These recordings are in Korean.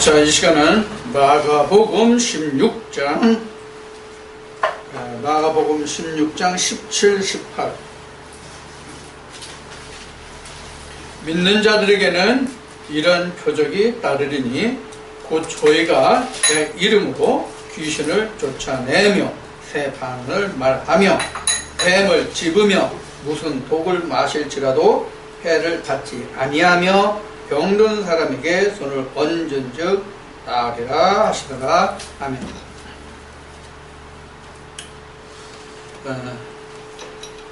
자, 이 시간은 마가복음 16장, 마가복음 16장 17, 18. 믿는 자들에게는 이런 표적이 따르리니 곧 저희가 내 이름으로 귀신을 쫓아내며 새 방언을 말하며 뱀을 집으며 무슨 독을 마실지라도 해를 받지 아니하며 병든 사람에게 손을 얹은즉 나으리라 하시더라. 아멘.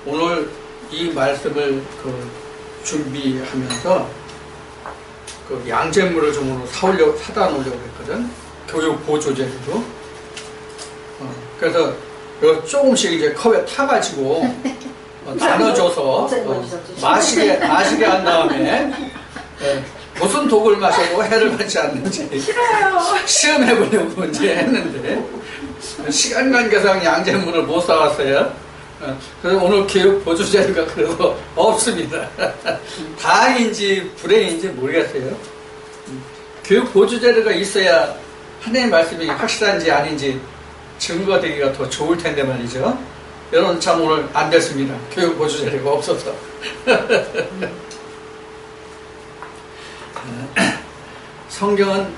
오늘 이 말씀을 준비하면서 양잿물을 좀 사다 놓으려고 했거든. 교육 보조제로. 그래서 이거 조금씩 이제 컵에 타가지고 나눠줘서 마시게 한 다음에 무슨 독을 마셔도 해를 받지 않는지 시험해보려고 이제 했는데 시간 관계상 양잿물을 못 사왔어요. 그래서 오늘 교육 보조제가 그래도 없습니다. 다행인지 불행인지 모르겠어요. 교육 보조제가 있어야 하나님 말씀이 확실한지 아닌지 증거되기가 더 좋을 텐데 말이죠. 여러분 참 오늘 안 됐습니다. 교육 보조제가 없어서. 성경은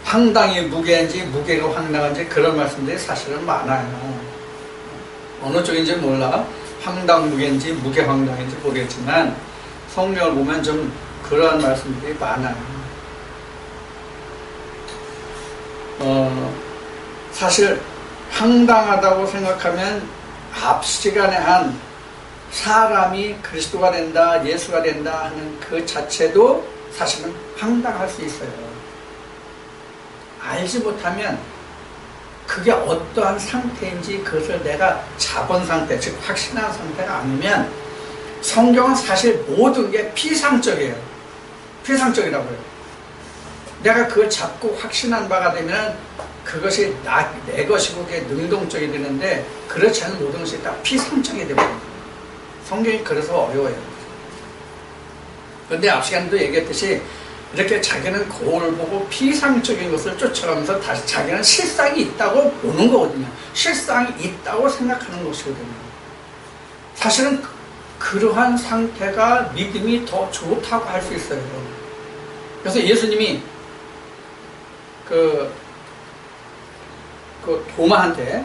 황당이 무게인지 무게가 황당한지 그런 말씀들이 사실은 많아요. 어느 쪽인지 몰라. 황당 무게인지 무게 황당인지 모르겠지만 성경을 보면 좀 그러한 말씀들이 많아요. 사실 황당하다고 생각하면 앞 시간에 한 사람이 그리스도가 된다, 예수가 된다 하는 그 자체도 사실은 황당할 수 있어요. 알지 못하면 그게 어떠한 상태인지 그것을 내가 잡은 상태, 즉 확신한 상태가 아니면 성경은 사실 모든 게 피상적이에요. 피상적이라고 해요. 내가 그걸 잡고 확신한 바가 되면 그것이 내 것이고 그게 능동적이 되는데 그렇지 않은 모든 것이 다 피상적이 됩니다. 성경이 그래서 어려워요. 그런데 앞 시간에도 얘기했듯이 이렇게 자기는 거울을 보고 피상적인 것을 쫓아가면서 다시 자기는 실상이 있다고 보는 거거든요. 실상이 있다고 생각하는 것이거든요. 사실은 그러한 상태가 믿음이 더 좋다고 할 수 있어요. 그래서 예수님이 그 도마한테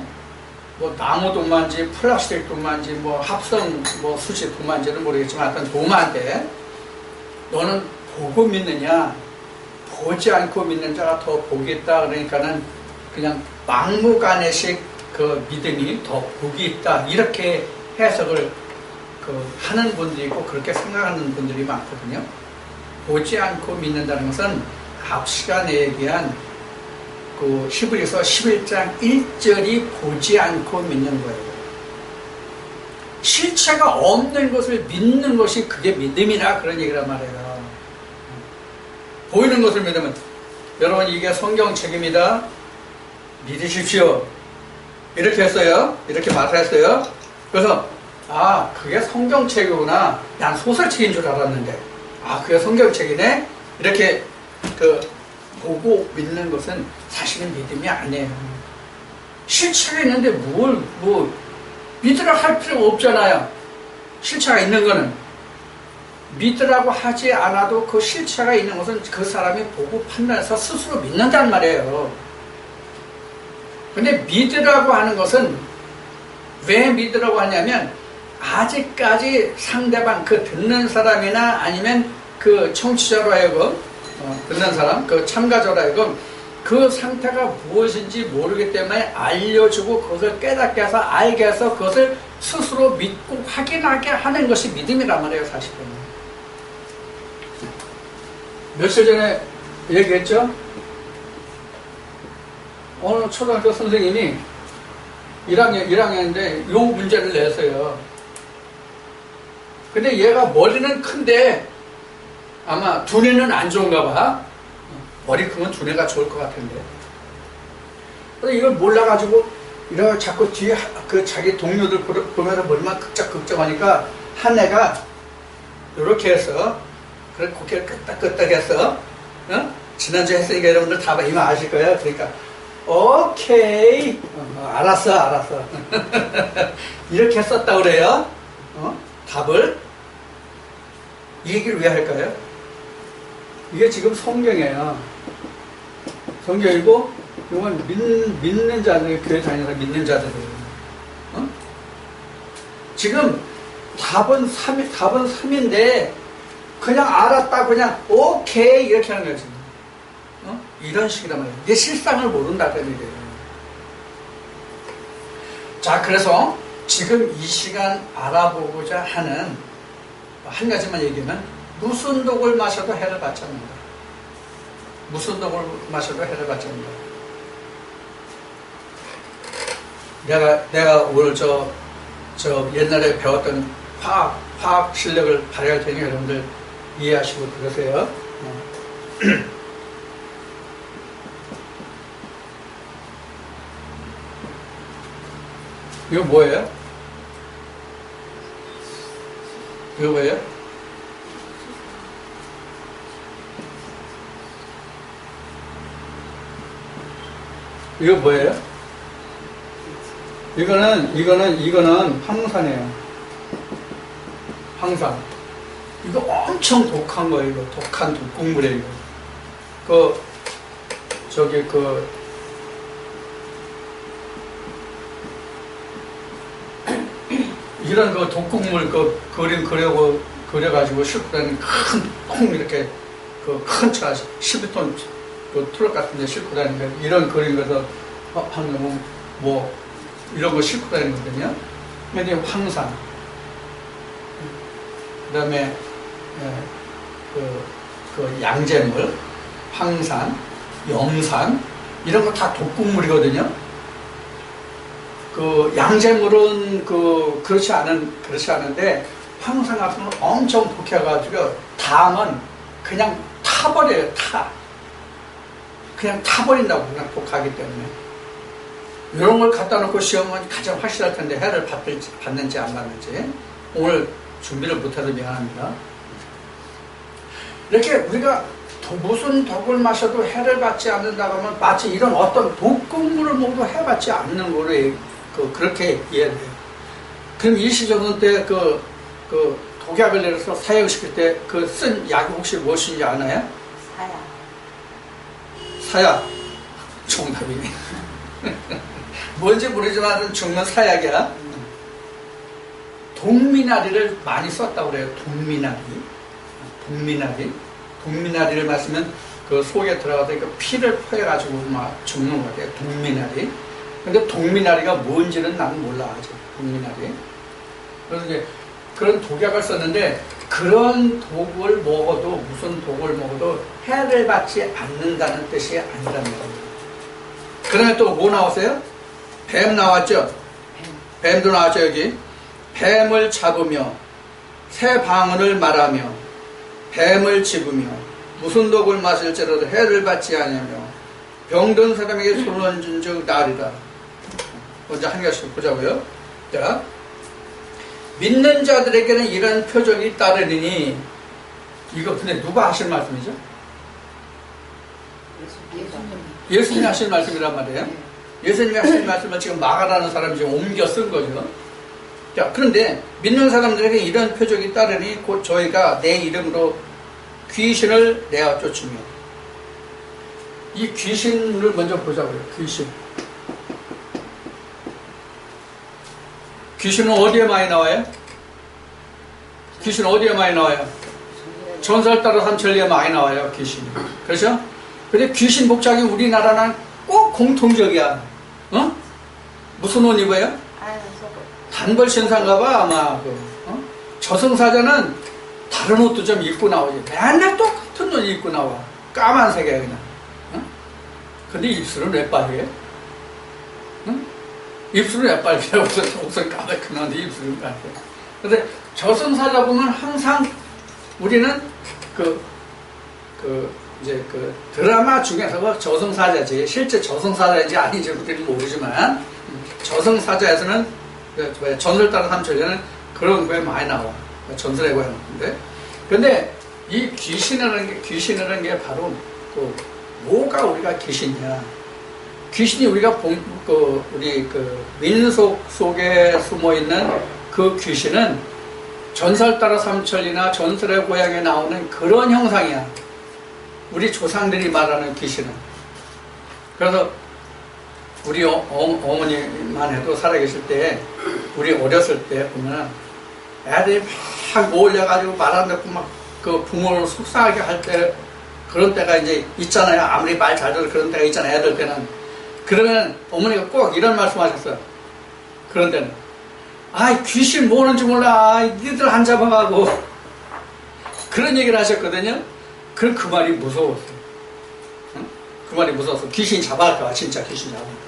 뭐 나무 도마인지 플라스틱 도마인지 뭐 합성 뭐 수시 도마인지는 모르겠지만 하여튼 도마한테 너는 보고 믿느냐 보지 않고 믿는 자가 더 복이 있다 그러니까는 그냥 막무가내식 그 믿음이 더 복이 있다 이렇게 해석을 하는 분들이 있고 그렇게 생각하는 분들이 많거든요. 보지 않고 믿는다는 것은 앞 시간에 얘기한 그 히브리서 11장 1절이 보지 않고 믿는 거예요. 실체가 없는 것을 믿는 것이 그게 믿음이라 그런 얘기란 말이에요. 보이는 것을 믿으면 여러분 이게 성경책입니다. 믿으십시오. 이렇게 했어요. 이렇게 말을 했어요. 그래서 그게 성경책이구나. 난 소설책인 줄 알았는데 그게 성경책이네. 이렇게 보고 믿는 것은 사실은 믿음이 아니에요. 실체가 있는데 뭘 믿으라 할 필요가 없잖아요. 실체가 있는 거는 믿으라고 하지 않아도 그 실체가 있는 것은 그 사람이 보고 판단해서 스스로 믿는다는 말이에요. 근데 믿으라고 하는 것은 왜 믿으라고 하냐면 아직까지 상대방 듣는 사람이나 아니면 그 청취자로 하여금 듣는 사람, 그 참가자로 하여금 그 상태가 무엇인지 모르기 때문에 알려주고 그것을 깨닫게 해서 알게 해서 그것을 스스로 믿고 확인하게 하는 것이 믿음이란 말이에요. 사실은 며칠 전에 얘기했죠. 어느 초등학교 선생님이 1학년인데 요 문제를 냈어요. 근데 얘가 머리는 큰데 아마 두뇌는 안 좋은가 봐. 머리 크면 두뇌가 좋을 것 같은데. 그래서 이걸 몰라가지고 이러고 자꾸 뒤에 자기 동료들 보면서 머리만 극적극적하니까 한 애가 이렇게 해서 그래 고개를 끄덕끄덕 해서 지난주에 했으니까 여러분들 다 이미 아실 거예요. 그러니까 오케이 알았어 이렇게 썼다 그래요. 답을 이 얘기를 왜 할까요? 이게 지금 성경이에요. 성경이고 이건 믿는 자들, 교회 다니는 믿는 자들이에요. 지금 답은 3인데 그냥 알았다 그냥 오케이 이렇게 하는 거지. 이런 식이란 말이에요. 내 실상을 모른다는 얘기예요. 자, 그래서 지금 이 시간 알아보고자 하는 한 가지만 얘기하면 무슨 독을 마셔도 해를 받지 않는다. 무슨 독을 마셔도 해를 받지 않는다. 내가 오늘 저 옛날에 배웠던 화학 실력을 발휘할 테니 여러분들 이해하시고 그러세요. 이거 뭐예요? 이거 뭐예요? 이거 뭐예요? 이거는 황산이에요. 황산. 이거 엄청 독한 거예요. 이거 독한 독국물이에요. 이런 독국물 그려가지고 싣고 다니는 큰 이렇게 큰 차 12톤 트럭 같은 데 싣고 다니는 거 이런 그림 거서 방금 이런 거 싣고 다니는 거거든요. 근데 황산, 그 다음에 양잿물, 황산, 염산 이런 거 다 독국물이거든요. 양잿물은 그렇지 않은데 황산 같은 건 엄청 독해가지고 닿으면 그냥 타버려요. 그냥 타버린다고. 그냥 독하기 때문에 이런 걸 갖다 놓고 시험은 가장 확실할 텐데 해를 받는지 안 받는지 오늘 준비를 못해서 미안합니다. 이렇게 우리가 무슨 독을 마셔도 해를 받지 않는다고 하면 마치 이런 어떤 독극물을 먹어도 해 받지 않는 거로 그렇게 이해를 해요. 그럼 일시정원 때 독약을 내려서 사용시킬 때 쓴 약이 혹시 무엇인지 아나요? 사약. 정답이네. 뭔지 모르지만 죽는 사약이야. 동미나리를 많이 썼다고 그래요. 동미나리를 마시면 속에 들어가서 피를 퍼해가지고 막 죽는 거예요. 동미나리. 근데 동미나리가 뭔지는 나는 몰라 아직. 동미나리. 그래서 이제 그런 독약을 썼는데 그런 독을 먹어도 무슨 독을 먹어도 해를 받지 않는다는 뜻이 아니란 말이에요. 그다음에 또 뭐 나왔어요? 뱀 나왔죠? 뱀도 나왔죠 여기. 뱀을 잡으며 새 방언을 말하며 뱀을 집으며 무슨 독을 마실지라도 해를 받지 아니하며 병든 사람에게 손을 얹은 즉 나으리라. 먼저 한 개씩 보자고요. 자, 믿는 자들에게는 이런 표적이 따르리니 이거 근데 누가 하실 말씀이죠? 예수님이 하실 말씀이란 말이에요. 예수님이 하실 말씀을 지금 마가라는 사람이 지금 옮겨 쓴 거죠. 자, 그런데 믿는 사람들에게 이런 표적이 따르니 곧 저희가 내 이름으로 귀신을 내어 쫓으며 이 귀신을 먼저 보자고요. 귀신은 어디에 많이 나와요? 귀신은 어디에 많이 나와요? 전설 따라 삼천리에 많이 나와요. 귀신이. 그렇죠? 근데 귀신 복장이 우리나라는 꼭 공통적이야. 무슨 옷 입어요? 단벌 신사인가 봐 아마. 저승사자는 다른 옷도 좀 입고 나오지. 맨날 똑같은 옷 입고 나와. 까만색이야 그냥. 근데 입술은 왜 빨개? 입술은 왜 빨개? 옷은 까맣게 나는데 입술은 빨개. 근데 저승사자 보면 항상 우리는 이제 드라마 중에서 저승사자지 실제 저승사자인지 아닌지 우리는 모르지만 저승사자에서는 전설 따라 삼천리는 그런 거에 많이 나와. 전설의 고향인데. 근데 이 귀신이라는 게 바로 뭐가 우리가 귀신이야? 귀신이 우리가 우리 민속 속에 숨어 있는 그 귀신은 전설 따라 삼천리나 전설의 고향에 나오는 그런 형상이야. 우리 조상들이 말하는 귀신은. 그래서 우리 어머니만 해도 살아계실 때, 우리 어렸을 때 보면 애들이 막 몰려가지고 말 안 듣고 막 그 부모를 속상하게 할 때, 그런 때가 이제 있잖아요. 아무리 말 잘 들어도 그런 때가 있잖아요. 애들 때는. 그러면 어머니가 꼭 이런 말씀 하셨어요. 그런 때는. 아이, 귀신 뭐는지 몰라. 니들 안 잡아가고. 그런 얘기를 하셨거든요. 그럼 그 말이 무서웠어요. 응? 그 말이 무서웠어. 귀신이 잡아갈까 봐. 진짜 귀신이 잡아갈까 봐.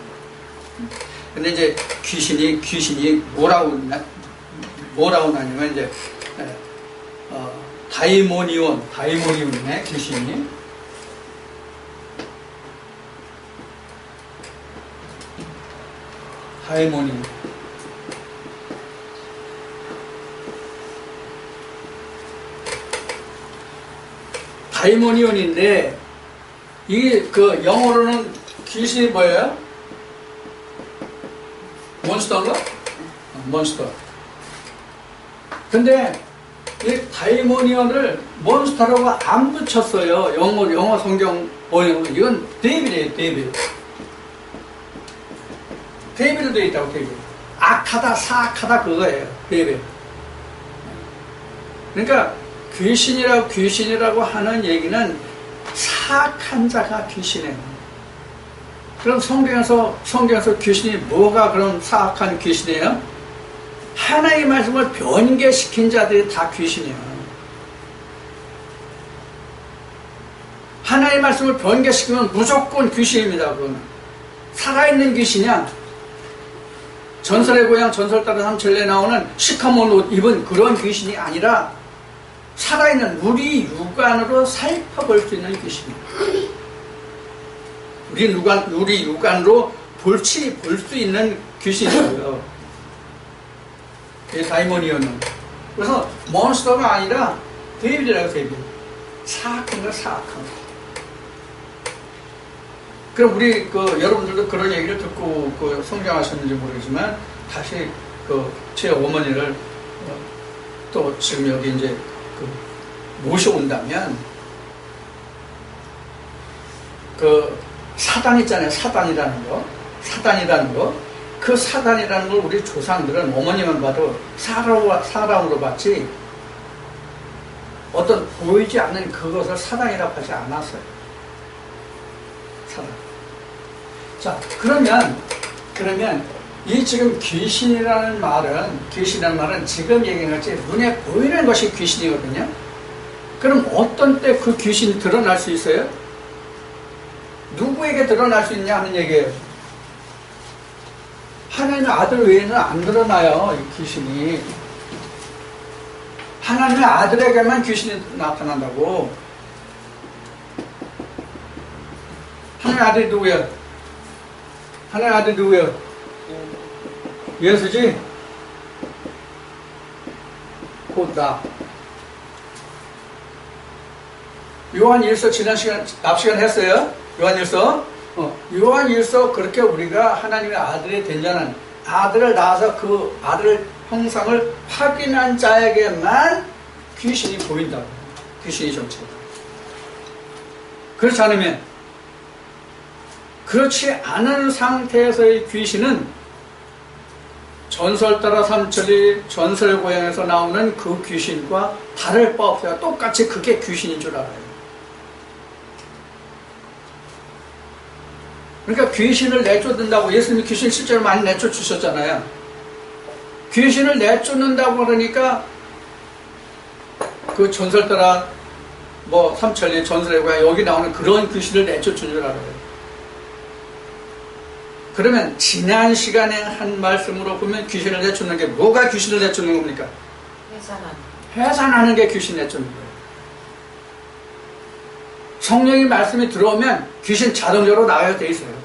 근데 이제 귀신이 뭐라고 나냐면 이제, 다이모니온이네, 귀신이. 다이모니온. 다이모니온인데, 이게 영어로는 귀신이 뭐예요? 몬스터인가? 몬스터. 근데 이 다이모니온을 몬스터라고 안 붙였어요. 영어 성경 보면 이건 데빌이에요. 데빌로 되어 있다고. 데빌. 악하다 사악하다 그거예요. 데빌. 그러니까 귀신이라고 하는 얘기는 사악한 자가 귀신이에요. 그럼 성경에서 귀신이 뭐가 그럼 사악한 귀신이에요? 하나님의 말씀을 변개시킨 자들이 다 귀신이에요. 하나님의 말씀을 변개시키면 무조건 귀신입니다. 그거는. 살아있는 귀신이야. 전설의 고향 전설 따라 삼천리에 나오는 시커먼 옷 입은 그런 귀신이 아니라 살아있는 우리 육안으로 살펴볼 수 있는 귀신이에요. 우리 육안으로 볼 수 있는 귀신이에요. 이 다이모니온은. 그래서 몬스터가 아니라 데빌이라고. 데빌. 사악한 거. 그럼 우리 여러분들도 그런 얘기를 듣고 성장하셨는지 모르겠지만 다시 제 어머니를 또 지금 여기 이제 모셔온다면 사단 있잖아요. 사단이라는 거. 그 사단이라는 걸 우리 조상들은 어머니만 봐도 사람으로 봤지 어떤 보이지 않는 그것을 사단이라고 하지 않았어요. 사단. 자, 그러면 이 지금 귀신이라는 말은 지금 얘기한 것이 눈에 보이는 것이 귀신이거든요. 그럼 어떤 때 그 귀신이 드러날 수 있어요? 누구에게 드러날 수 있냐 하는 얘기예요. 하나님의 아들 외에는 안 드러나요, 이 귀신이. 하나님의 아들에게만 귀신이 나타난다고. 하나님의 아들이 누구야? 하나님의 아들이 누구야? 예수지? 곧 나. 요한일서 지난 앞 시간 했어요? 요한일서 그렇게 우리가 하나님의 아들이 된 자는 아들을 낳아서 그 아들의 형상을 확인한 자에게만 귀신이 보인다고. 귀신이 정체다. 그렇지 않은 상태에서의 귀신은 전설 따라 삼천리 전설 고향에서 나오는 그 귀신과 다를 바 없어요. 똑같이 그게 귀신인 줄 알아요. 그러니까 귀신을 내쫓는다고, 예수님이 귀신 실제로 많이 내쫓으셨잖아요. 귀신을 내쫓는다고 그러니까 그 전설 따라 삼천리 전설의 고향 여기 나오는 그런 귀신을 내쫓은 줄 알아요. 그러면 지난 시간에 한 말씀으로 보면 귀신을 내쫓는 게 뭐가 귀신을 내쫓는 겁니까? 해산하는 게 귀신 내쫓는 거예요. 성령의 말씀이 들어오면 귀신 자동적으로 나가야 돼 있어요.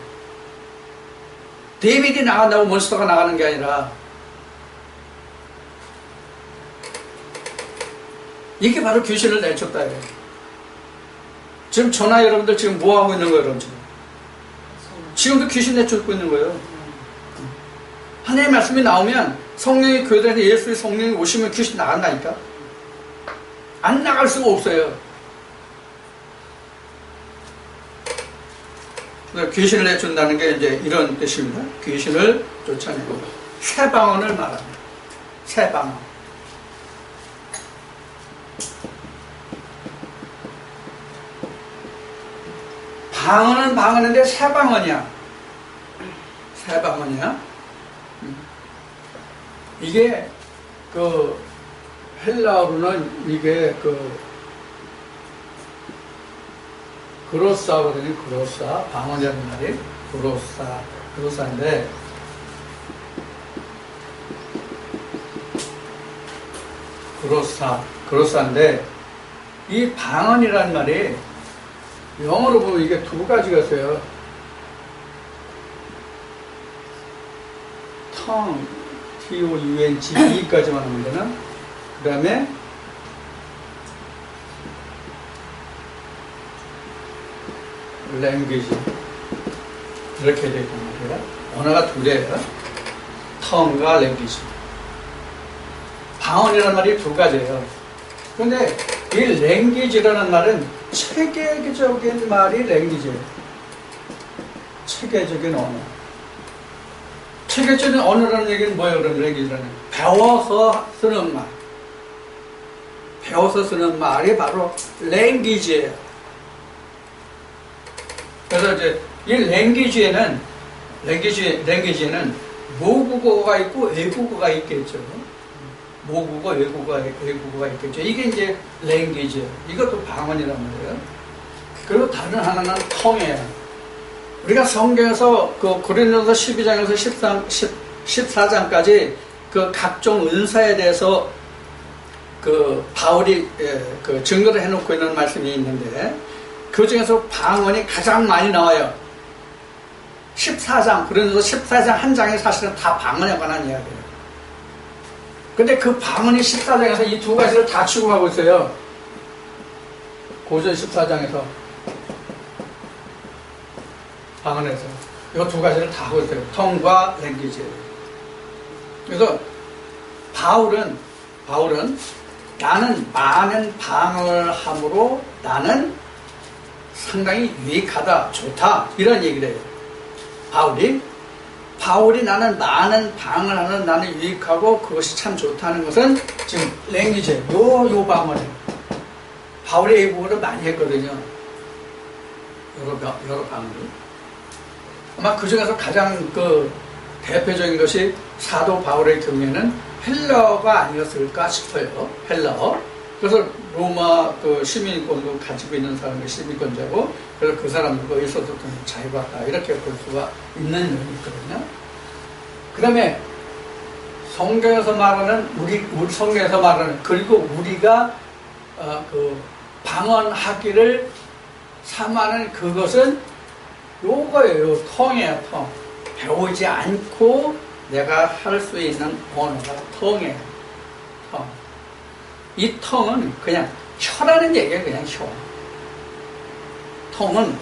데이비드이 나간다고 몬스터가 나가는 게 아니라 이게 바로 귀신을 내쫓다. 지금 전화 여러분들 지금 뭐 하고 있는 거예요, 여러분? 지금도 귀신 내쫓고 있는 거예요. 하나님의 말씀이 나오면 성령이 교회들한테 예수의 성령이 오시면 귀신 나간다니까. 안 나갈 수가 없어요. 귀신을 내쫓는다는 게 이제 이런 뜻입니다. 귀신을 쫓아내고 새 방언을 말합니다. 새 방언. 방언은 방언인데 새 방언이야. 새 방언이야. 이게 그 헬라어로는 이게 그로사거든요. 그로사. 방언이라는 말이 그로사인데 그로사인데 이 방언이라는 말이 영어로 보면 이게 두 가지가 있어요. tongue, T-O-U-N-G, E까지만 하면 되나? 그 다음에 language 이렇게 되어 있단 말이에요. 언어가 두 개예요. tongue과 language. 방언이라는 말이 두 가지예요. 그런데 이 language라는 말은 체계적인 말이 language예요. 체계적인 언어. 체계적인 언어라는 얘기는 뭐예요? 그럼 language라는 배워서 쓰는 말. 배워서 쓰는 말이 바로 language예요. 그래서 이제 이 language에는 모국어가 있고 외국어가 있겠죠. 모국어, 외국어가 있겠죠. 이게 이제 language예요. 이것도 방언이란 말이에요. 그리고 다른 하나는 tongue예요. 우리가 성경에서 그 고린도서 12장에서 14장까지 그 각종 은사에 대해서 그 바울이 그 증거를 해놓고 있는 말씀이 있는데 그 중에서 방언이 가장 많이 나와요. 14장, 고린도서 14장 한 장이 사실은 다 방언에 관한 이야기예요. 근데 그 방언이 14장에서 이 두 가지를 다 추구하고 있어요. 고전 14장에서 방언에서 이 두 가지를 다 하고 있어요. tongue과 language. 그래서 바울은 나는 많은 방언을 함으로 나는 상당히 유익하다, 좋다 이런 얘기를 해요. 바울이 나는 많은 방언을 하는 나는 유익하고 그것이 참 좋다는 것은 지금 language, 요 방언이에요. 바울이 이 부분을 많이 했거든요. 여러 방언을. 아마 그 중에서 가장 그 대표적인 것이 사도 바울의 경우에는 헬라어가 아니었을까 싶어요. 헬라어. 그래서 로마 그 시민권도 가지고 있는 사람이 시민권자고, 그래서 그 사람들과 있어서 좀 자유받다 이렇게 볼 수가 있는 면이 있거든요. 그 다음에 성경에서 말하는 우리 성경에서 말하는, 그리고 우리가 그 방언하기를 삼하는 그것은 요거예요. 텅이에요. 텅. 배우지 않고 내가 할 수 있는 언어가 텅이에요. 텅. 이 텅은 그냥 혀라는 얘기예요. 그냥 혀. 텅은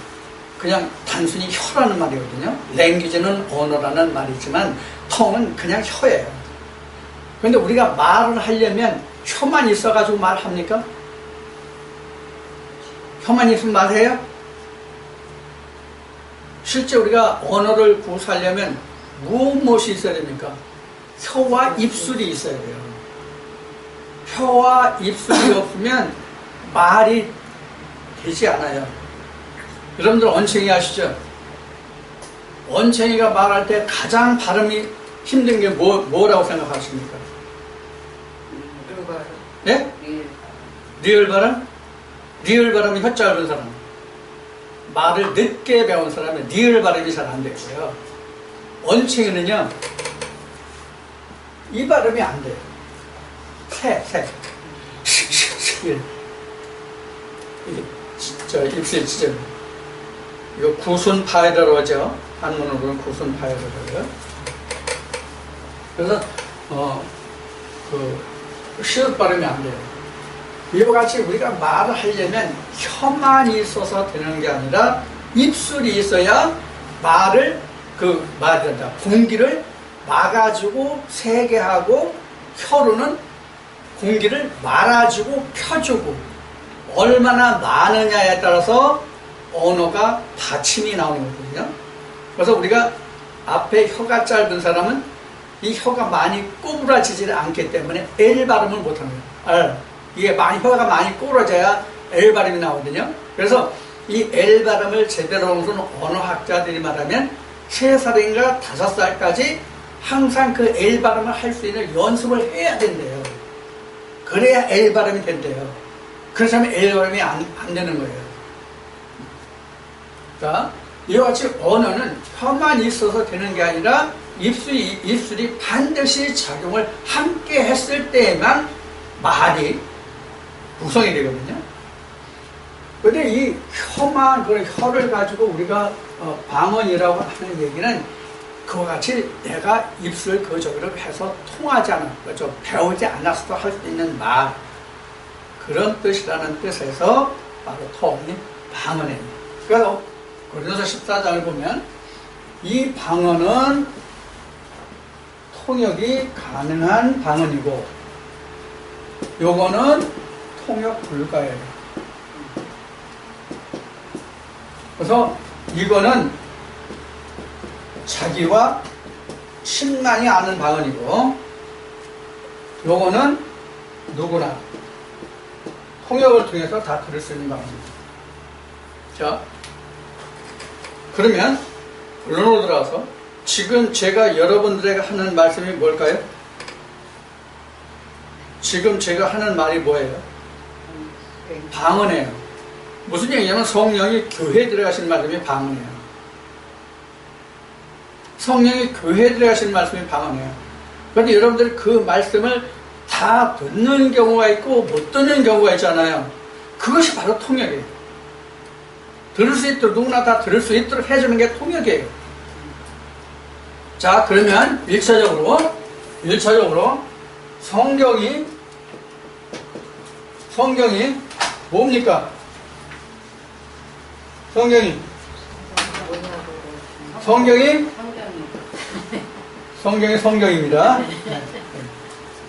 그냥 단순히 혀라는 말이거든요. 랭귀지는 언어라는 말이지만 텅은 그냥 혀예요. 그런데 우리가 말을 하려면 혀만 있어가지고 말합니까? 혀만 있으면 말해요? 실제 우리가 언어를 구사하려면 무엇이 있어야 됩니까? 혀와 입술이 있어야 돼요. 혀와 입술이 없으면 말이 되지 않아요. 여러분들 언챙이 아시죠? 언챙이가 말할 때 가장 발음이 힘든 게 뭐라고 생각하십니까? 예? 리을 발음? 리을 발음이 혀 짧은 사람. 말을 늦게 배운 사람은 리을 발음이 잘 안 되고요. 언챙이는요, 이 발음이 안 돼요. 새. 이게 진짜 입술 진짜. 이거 구순파에라고 하죠. 한문으로는 구순파에라고 하고요. 그래서 시읒 발음이 안 돼요. 이와 같이 우리가 말을 하려면 혀만 있어서 되는 게 아니라 입술이 있어야 말을 말한다. 공기를 막아주고 세게 하고 혀로는 공기를 말아주고 펴주고 얼마나 많으냐에 따라서 언어가 받침이 나오는 거거든요. 그래서 우리가 앞에 혀가 짧은 사람은 이 혀가 많이 꼬부라지질 않기 때문에 L 발음을 못하는 거예요. R. 이게 혀가 많이 꼬부라져야 L 발음이 나오거든요. 그래서 이 L 발음을 제대로 하는 언어학자들이 말하면 3살인가 5살까지 항상 그 L 발음을 할 수 있는 연습을 해야 된대요. 그래야 L 발음이 된대요. 그렇지 않으면 L 발음이 안 되는 거예요. 자, 이와 같이 언어는 혀만 있어서 되는 게 아니라 입술이 반드시 작용을 함께 했을 때에만 말이 구성이 되거든요. 근데 이 혀를 가지고 우리가 방언이라고 하는 얘기는 그와 같이 내가 입술 저기를 해서 통하지 않아, 그렇죠? 배우지 않았어도 할 수 있는 말, 그런 뜻이라는 뜻에서 바로 ton이 방언입니다. 그래서 고린도서 14장을 보면 이 방언은 통역이 가능한 방언이고 요거는 통역 불가예요. 그래서 이거는 자기와 신랑이 아는 방언이고 요거는 누구나 통역을 통해서 다 들을 수 있는 방언입니다. 자, 그러면 본론으로 들어가서 지금 제가 여러분들에게 하는 말씀이 뭘까요? 지금 제가 하는 말이 뭐예요? 방언이에요. 무슨 얘기냐면 성령이 교회에 들어가신 말씀이 방언이에요. 성령이 교회에 들어가신 말씀이 방언이에요. 그런데 여러분들이 그 말씀을 다 듣는 경우가 있고 못 듣는 경우가 있잖아요. 그것이 바로 통역이에요. 들을 수 있도록 누구나 다 들을 수 있도록 해주는 게 통역이에요. 자, 그러면 1차적으로 성경이 뭡니까? 성경이 성경입니다.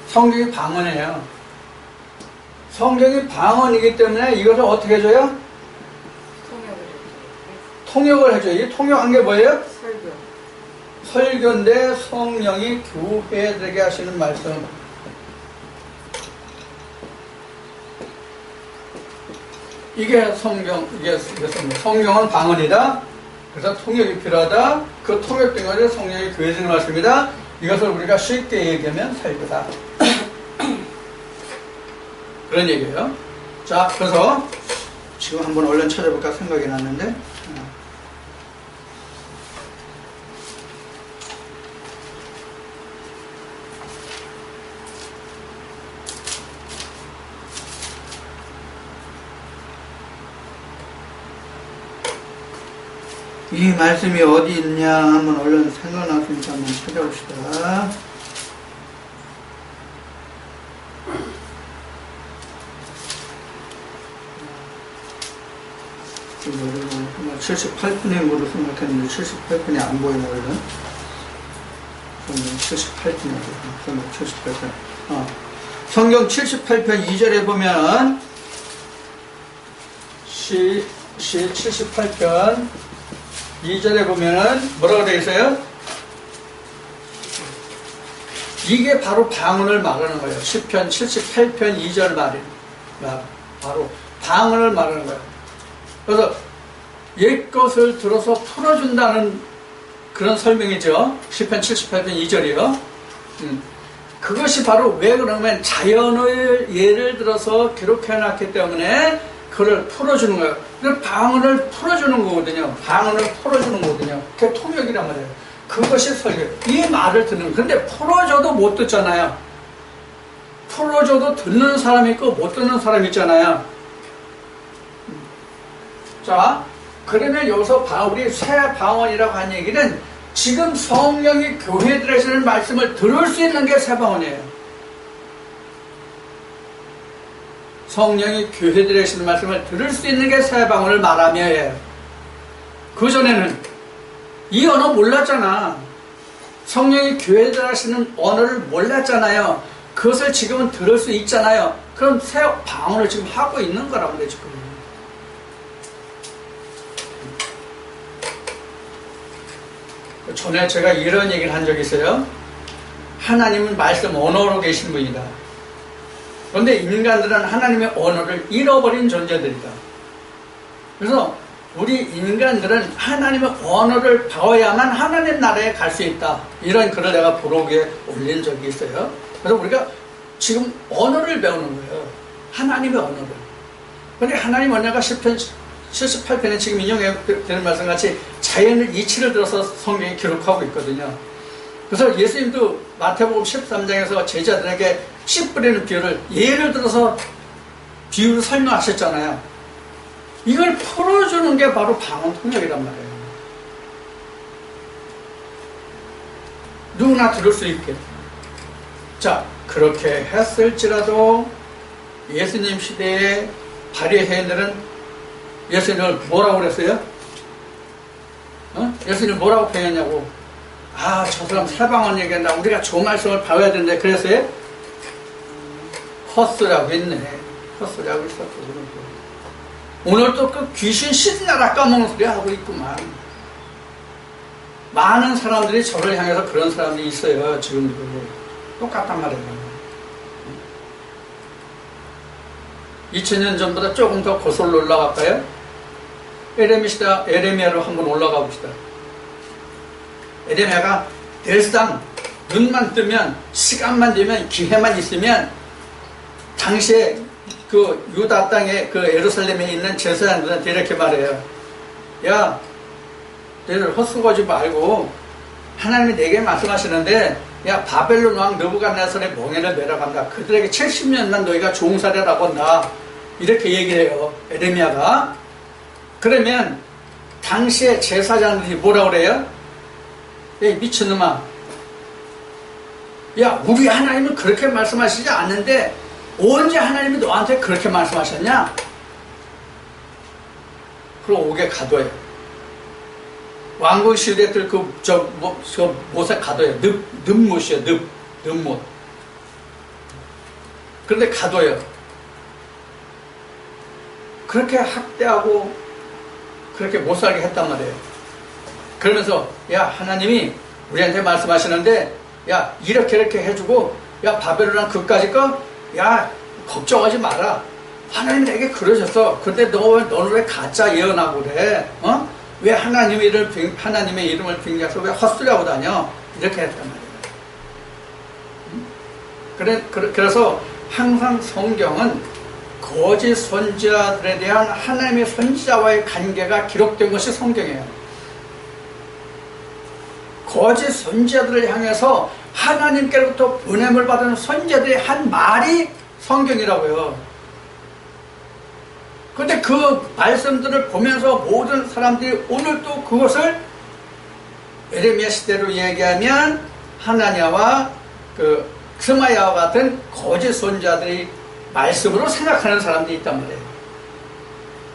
성경이 방언이에요. 성경이 방언이기 때문에 이것을 어떻게 해줘요? 통역을 해줘요. 이 통역한 게 뭐예요? 설교인데 성령이 교회에게 하시는 말씀. 이게 성경은 방언이다. 그래서 통역이 필요하다. 그 통역된 것을 성령이 교회에 주는 말씀이다. 이것을 우리가 쉽게 얘기하면 설교다. 그런 얘기예요. 자, 그래서 지금 한번 얼른 찾아볼까 생각이 났는데 이 말씀이 어디 있냐 한번 얼른 생각났으니까 한번 찾아봅시다. 78분의 모두 생각했는데 78분이 안 보이나 그러면? 78분이야. 78편. 성경 78편 2절에 보면 시 78편 2절에 보면은 뭐라고 되어 있어요? 이게 바로 방언을 말하는 거예요. 시편 78편 2절 말이에요. 바로 방언을 말하는 거예요. 그래서 옛 것을 들어서 풀어준다는 그런 설명이죠. 시편 78편 2절이요. 그것이 바로 왜 그러면 자연을 예를 들어서 기록해놨기 때문에 그걸 풀어주는 거예요. 방언을 풀어주는 거거든요. 방언을 풀어주는 거거든요. 그게 통역이란 말이에요. 그것이 설교. 이 말을 듣는. 근데 풀어줘도 못 듣잖아요. 풀어줘도 듣는 사람이 있고 못 듣는 사람이 있잖아요. 자, 그러면 여기서 우리 새 방언이라고 한 얘기는 지금 성령이 교회에 들어있는 말씀을 들을 수 있는 게 새 방언이에요. 성령이 교회들에 하시는 말씀을 들을 수 있는 게 새 방언을 말하며예요. 그전에는 이 언어 몰랐잖아. 성령이 교회들 하시는 언어를 몰랐잖아요. 그것을 지금은 들을 수 있잖아요. 그럼 새 방언을 지금 하고 있는 거라고 그래 지금. 전에 제가 이런 얘기를 한 적이 있어요. 하나님은 말씀 언어로 계신 분이다. 그런데 인간들은 하나님의 언어를 잃어버린 존재들이다. 그래서 우리 인간들은 하나님의 언어를 배워야만 하나님 나라에 갈 수 있다. 이런 글을 내가 블로그에 올린 적이 있어요. 그래서 우리가 지금 언어를 배우는 거예요. 하나님의 언어를. 그런데 하나님 언어가 시편 78편에 지금 인용되는 말씀 같이 자연을 이치를 들어서 성경에 기록하고 있거든요. 그래서 예수님도 마태복음 13장에서 제자들에게 씨 뿌리는 비유를 예를 들어서 비유를 설명하셨잖아요. 이걸 풀어주는 게 바로 방언 통역이란 말이에요. 누구나 들을 수 있게. 자, 그렇게 했을지라도 예수님 시대의 바리새인들은 예수님을 뭐라고 그랬어요? 예수님을 뭐라고 표현했냐고. 아, 저 사람 새방언 얘기한다. 우리가 좋은 말씀을 배워야 되는데 그랬어요? 헛소리하고 있네. 헛소리하고 있었고. 오늘 또 그 귀신 신나라 까먹는 소리 하고 있구만. 많은 사람들이 저를 향해서 그런 사람들이 있어요. 지금도. 똑같단 말이에요. 2000년 전보다 조금 더 거슬러 올라갈까요? 에레미야로 한번 올라가 봅시다. 에레미야가 늘상 눈만 뜨면, 시간만 되면, 기회만 있으면 당시에 그 유다 땅에 그 예루살렘에 있는 제사장들한테 이렇게 말해요. 야, 너희들 헛수고하지 말고 하나님이 내게 말씀하시는데, 야, 바벨론 왕 느부갓네살의 멍에를 내려간다. 그들에게 70년만 너희가 종살이라고 한다. 이렇게 얘기를 해요. 에레미야가. 그러면 당시에 제사장들이 뭐라고 그래요? 야, 미친놈아. 야, 우리 하나님은 그렇게 말씀하시지 않는데 언제 하나님이 너한테 그렇게 말씀하셨냐? 그럼 옥에 가둬요. 왕국 시대들 못에 가둬요. 늪못이요, 늪못. 그런데 가둬요. 그렇게 학대하고 그렇게 못 살게 했단 말이에요. 그러면서 야, 하나님이 우리한테 말씀하시는데 야, 이렇게 해주고 야, 바벨론 그까짓 거 야, 걱정하지 마라. 하나님 내게 그러셨어. 근데 너는 왜 가짜 예언하고 그래? 왜 하나님의 이름을 빙자해서 왜 헛소리하고 다녀? 이렇게 했단 말이에요. 그래서 항상 성경은 거짓 선지자들에 대한 하나님의 선지자와의 관계가 기록된 것이 성경이에요. 거짓 선지자들을 향해서 하나님께로부터 보냄을 받은 선지자들이 한 말이 성경이라고요. 그런데 그 말씀들을 보면서 모든 사람들이 오늘 또 그것을 에레미야 시대로 얘기하면 하나냐와 그 스마야와 같은 거짓 선지자들이 말씀으로 생각하는 사람들이 있단 말이에요.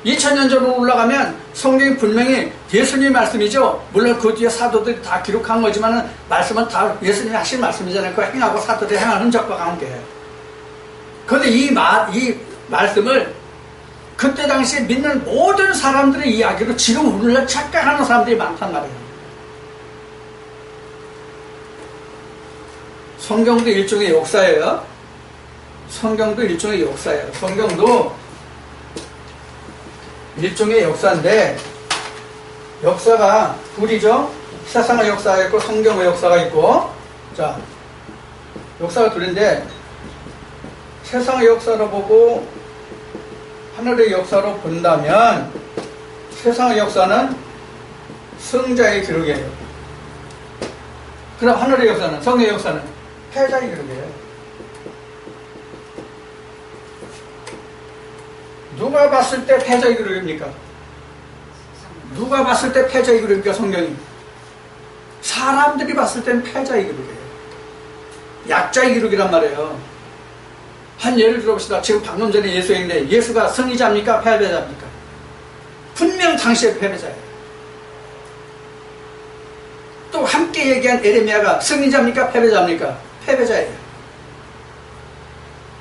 2000년 전으로 올라가면 성경이 분명히 예수님의 말씀이죠. 물론 그 뒤에 사도들이 다 기록한 거지만 말씀은 다 예수님이 하신 말씀이잖아요. 그 행하고 사도들이 행한 흔적과 관계예요. 그런데 이 말씀을 그때 당시에 믿는 모든 사람들의 이야기로 지금 오늘날 착각하는 사람들이 많단 말이에요. 성경도 일종의 역사예요. 성경도 일종의 역사예요. 성경도 일종의 역사인데 역사가 둘이죠. 세상의 역사가 있고 성경의 역사가 있고. 자, 역사가 둘인데 세상의 역사로 보고 하늘의 역사로 본다면 세상의 역사는 승자의 기록이에요. 그럼 하늘의 역사는, 성의 역사는 패자의 기록이에요. 누가 봤을 때 패자의 기록입니까? 누가 봤을 때 패자의 기록입니까? 성경이. 사람들이 봤을 땐 패자의 기록이에요. 약자의 기록이란 말이에요. 한 예를 들어봅시다. 지금 방금 전에 예수 얘기인데 예수가 승리자입니까? 패배자입니까? 분명 당시에 패배자예요. 또 함께 얘기한 에레미야가 승리자입니까? 패배자입니까? 패배자예요.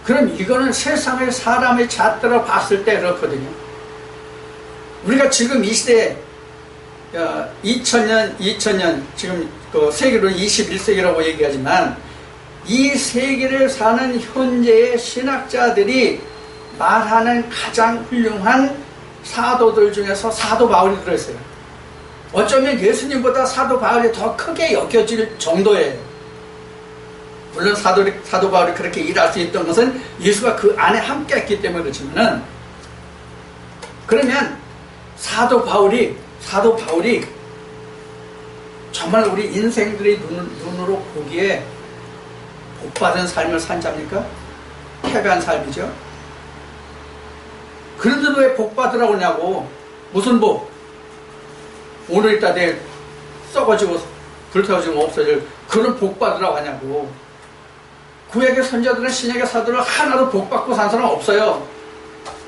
그럼 이거는 세상의 사람의 잣대로 봤을 때 그렇거든요. 우리가 지금 이 시대에 2000년 지금 그 세계로는 21세기라고 얘기하지만 이 세계를 사는 현재의 신학자들이 말하는 가장 훌륭한 사도들 중에서 사도 바울이 들어있어요. 어쩌면 예수님보다 사도 바울이 더 크게 여겨질 정도예요. 물론 사도 바울이 그렇게 일할 수 있던 것은 예수가 그 안에 함께 했기 때문에 그렇지만은, 그러면 사도 바울이 정말 우리 인생들의 눈으로 보기에 복받은 삶을 산 자입니까? 패배한 삶이죠. 그런데도 왜 복받으라고 하냐고. 무슨 복? 오늘 있다 내일 썩어지고 불태워지고 없어질 그런 복받으라고 하냐고. 구약의 선자들은 신약의 사도를 하나도 복받고 산 사람 없어요.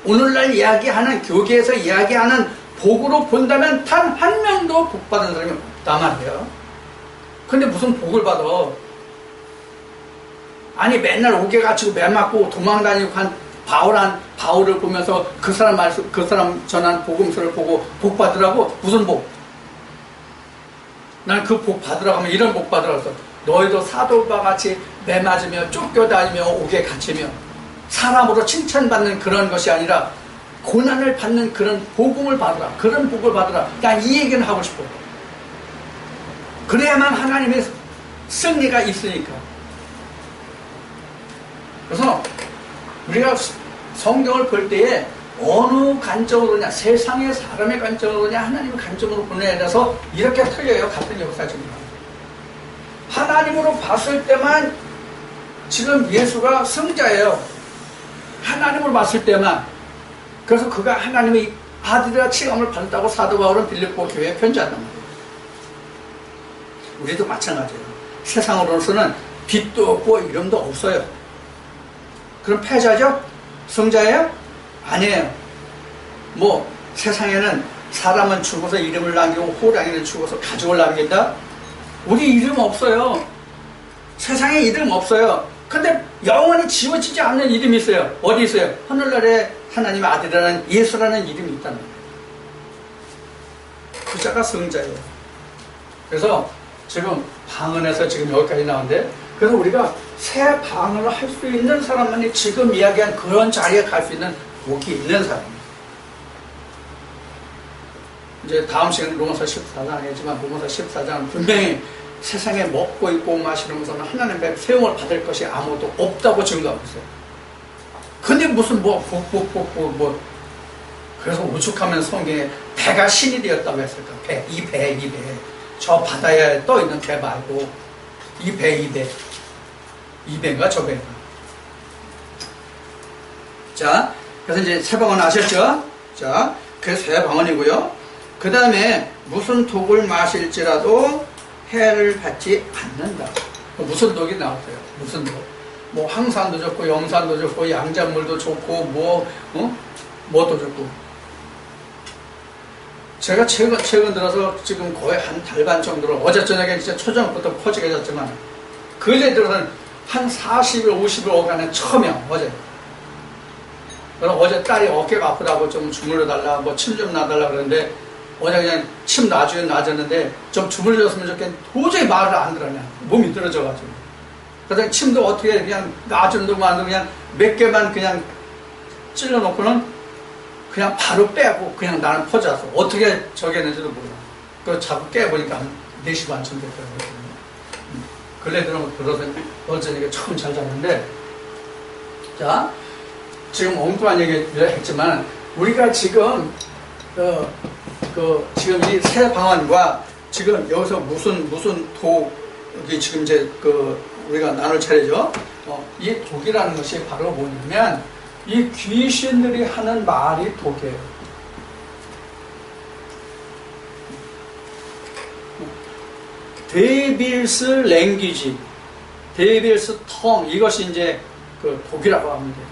오늘날 이야기하는 교계에서 이야기하는 복으로 본다면 단 한 명도 복받은 사람이 없단 말이에요. 근데 무슨 복을 받아? 아니 맨날 옥에 갇히고 매 맞고 도망다니고 한 바울을 보면서 그 사람 전한 복음서를 보고 복 받으라고? 무슨 복? 난 그 복 받으라고 하면 이런 복 받으라고 했어. 너희도 사도와 같이 매 맞으며 쫓겨다니며 옥에 갇히며 사람으로 칭찬받는 그런 것이 아니라 고난을 받는 그런 복음을 받으라. 그런 복을 받으라. 난 이 얘기는 하고 싶어. 그래야만 하나님의 승리가 있으니까. 그래서 우리가 성경을 볼 때에 어느 관점으로냐, 세상의 사람의 관점으로냐, 하나님의 관점으로 보느냐에 대해서 이렇게 틀려요. 같은 역사적으로. 하나님으로 봤을 때만 지금 예수가 승자예요. 하나님으로 봤을 때만. 그래서 그가 하나님의 아들이라 칭함을 받았다고 사도 바울은 빌립보 교회에 편지한단 말이에요. 우리도 마찬가지예요. 세상으로서는 빛도 없고 이름도 없어요. 그럼 패자죠? 승자예요? 아니에요. 뭐 세상에는 사람은 죽어서 이름을 남기고 호랑이는 죽어서 가족을 남긴다? 우리 이름 없어요. 세상에 이름 없어요. 근데 영원히 지워지지 않는 이름이 있어요. 어디 있어요? 하늘나라에 하나님의 아들이라는 예수라는 이름이 있다는 거예요. 그 자가 승자예요. 그래서 지금 방언에서 지금 여기까지 나오는데, 그래서 우리가 새 방언을 할 수 있는 사람만이 지금 이야기한 그런 자리에 갈 수 있는 복이 있는 사람입니다. 이제 다음 시간 로마서 14장 하겠지만 로마서 14장은 분명히 세상에 먹고 입고 마시는 것은 하나님 앞에 세움을 받을 것이 아무것도 없다고 증거하고 있어요. 근데 무슨 그래서 우죽하면 성경에 배가 신이 되었다고 했을까? 이 배. 저 바다에 떠 있는 배 말고 이 배인가 저 배인가. 자, 그래서 이제 새 방언 아셨죠? 자, 그래서 새 방언이고요. 그 다음에 무슨 독을 마실지라도 해를 받지 않는다. 무슨 독이 나왔어요? 무슨 독? 뭐 황산도 좋고 염산도 좋고 양잣물도 좋고 뭐도 좋고. 제가 최근 들어서 지금 거의 한 달 반 정도로, 어제 저녁에 진짜 초저녁부터 퍼지게 잤지만 근래 들어서는 한 40일 50일 오간에 처음이야. 그럼 어제 딸이 어깨가 아프다고 좀 주물러 달라, 뭐 침 좀 놔달라 그러는데 어제 그냥 침 놔주긴 놔줬는데 좀 주물러줬으면 좋겠는데 도저히 말을 안 들어. 그냥 몸이 늘어져가지고. 그래서 침도 어떻게 그냥 놔주는 동안 그냥 몇 개만 그냥 찔러놓고는 그냥 바로 빼고 그냥 나는 퍼져서 어떻게 저기 했는지도 몰라. 그 자꾸 깨보니까 4시 반쯤 됐더라고요. 근래 들어서 어제 저녁에 처음 잘 잤는데, 자, 지금 엉뚱한 얘기를 했지만 우리가 지금 지금 이 새 방언과 지금 여기서 무슨 독이 지금 이제 우리가 나눌 차례죠. 이 독이라는 것이 바로 뭐냐면 이 귀신들이 하는 말이 독이에요. 데빌스 랭귀지, 데빌스 텅, 이것이 이제 그 독이라고 하면 돼요.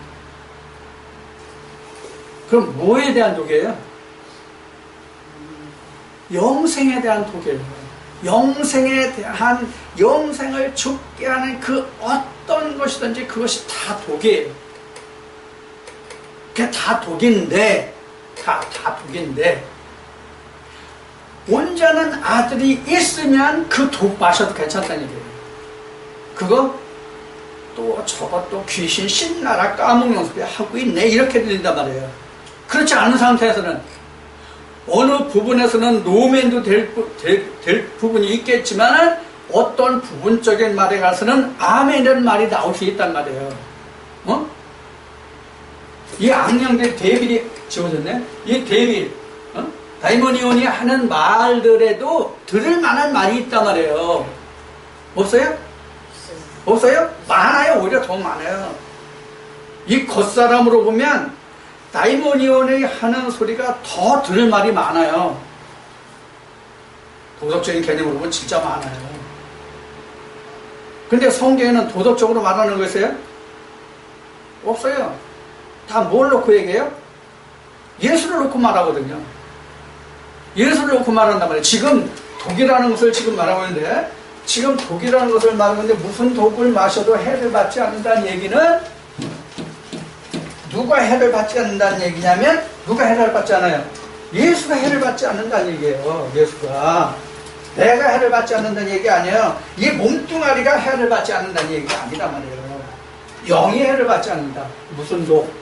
그럼 뭐에 대한 독이에요? 영생에 대한 독이에요. 영생에 대한, 영생을 죽게 하는 그 어떤 것이든지 그것이 다 독이에요. 그게 다 독인데, 다 독인데, 온전한 아들이 있으면 그 독 마셔도 괜찮다는 얘기예요. 그거 또 저것도 귀신 신나라 까먹는 소리 하고 있네, 이렇게 들린단 말이에요. 그렇지 않은 상태에서는 어느 부분에서는 노맨도 될 부분이 있겠지만 어떤 부분적인 말에 가서는 아멘이라는 말이 나올 수 있단 말이에요. 이 악령들 데빌이 지워졌네. 이 데빌, 다이모니온이 하는 말들에도 들을 만한 말이 있단 말이에요. 없어요? 없어요? 많아요. 오히려 더 많아요. 이 겉사람으로 보면 다이모니온이 하는 소리가 더 들을 말이 많아요. 도덕적인 개념으로 보면 진짜 많아요. 근데 성경에는 도덕적으로 말하는 거 있어요? 없어요. 다 뭘 놓고 얘기해요? 예수를 놓고 말하거든요. 예수를 놓고 말한단 말이에요. 지금 독이라는 것을 지금 말하고 있는데, 지금 독이라는 것을 말하고 있는데 무슨 독을 마셔도 해를 받지 않는다는 얘기는 누가 해를 받지 않는다는 얘기냐면, 누가 해를 받지 않아요? 예수가 해를 받지 않는다는 얘기예요. 예수가. 내가 해를 받지 않는다는 얘기 아니에요. 이 몸뚱아리가 해를 받지 않는다는 얘기가 아니란 말이에요. 영이 해를 받지 않는다. 무슨 독?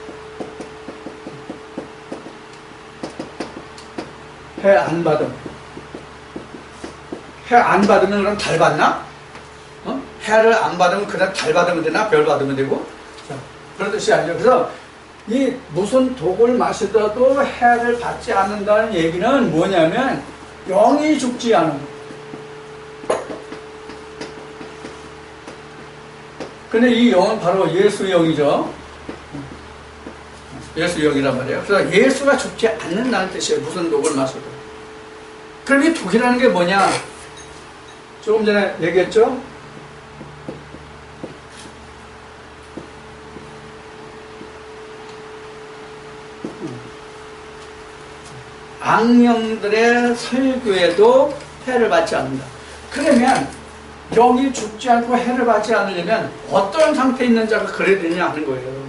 해 안 받음. 해 안 받으면 그럼 달 받나? 해를 안 받으면 그냥 달 받으면 되나? 별 받으면 되고? 자, 그런 뜻이 아니죠. 그래서 이 무슨 독을 마시더라도 해를 받지 않는다는 얘기는 뭐냐면 영이 죽지 않은. 근데 이 영은 바로 예수의 영이죠. 예수의 영이란 말이에요. 그래서 예수가 죽지 않는다는 뜻이에요. 무슨 독을 마셔도. 그럼 이 독이라는 게 뭐냐? 조금 전에 얘기했죠? 악령들의 설교에도 해를 받지 않는다. 그러면 영이 죽지 않고 해를 받지 않으려면 어떤 상태에 있는 자가 그래야 되냐 하는 거예요.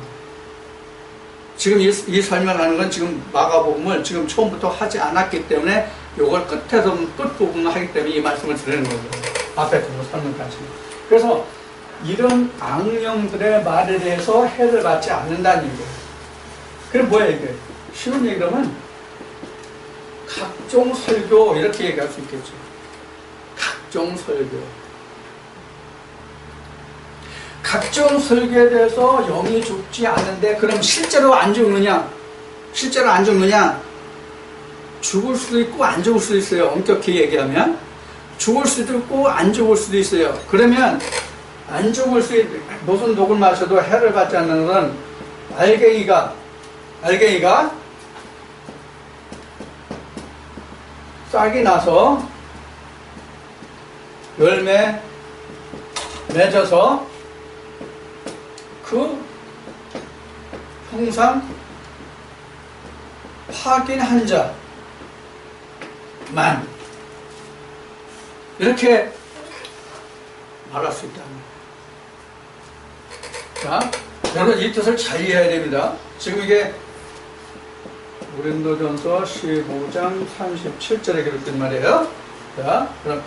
지금 이 설명하는 건 지금 마가복음을 지금 처음부터 하지 않았기 때문에 이걸 끝부분만 하기 때문에 이 말씀을 드리는 거예요. 앞에 두고 설명까지. 그래서 이런 악령들의 말에 대해서 해를 받지 않는다는 얘기예요. 그럼 뭐야 이게? 쉬운 얘기라면 각종 설교 이렇게 얘기할 수 있겠죠. 각종 설교. 각종 설교에 대해서 영이 죽지 않는데 그럼 실제로 안 죽느냐? 실제로 안 죽느냐? 죽을 수도 있고 안 죽을 수도 있어요. 엄격히 얘기하면 죽을 수도 있고 안 죽을 수도 있어요. 그러면 안 죽을 수 있는 무슨 독을 마셔도 해를 받지 않는 건 알갱이가 싹이 나서 열매 맺어서 그 형상 확인한 자만 이렇게 말할 수 있다. 자, 여러분 이 뜻을 잘 이해해야 됩니다. 지금 이게 고린도전서 15장 37절에 기록된 말이에요. 자, 그럼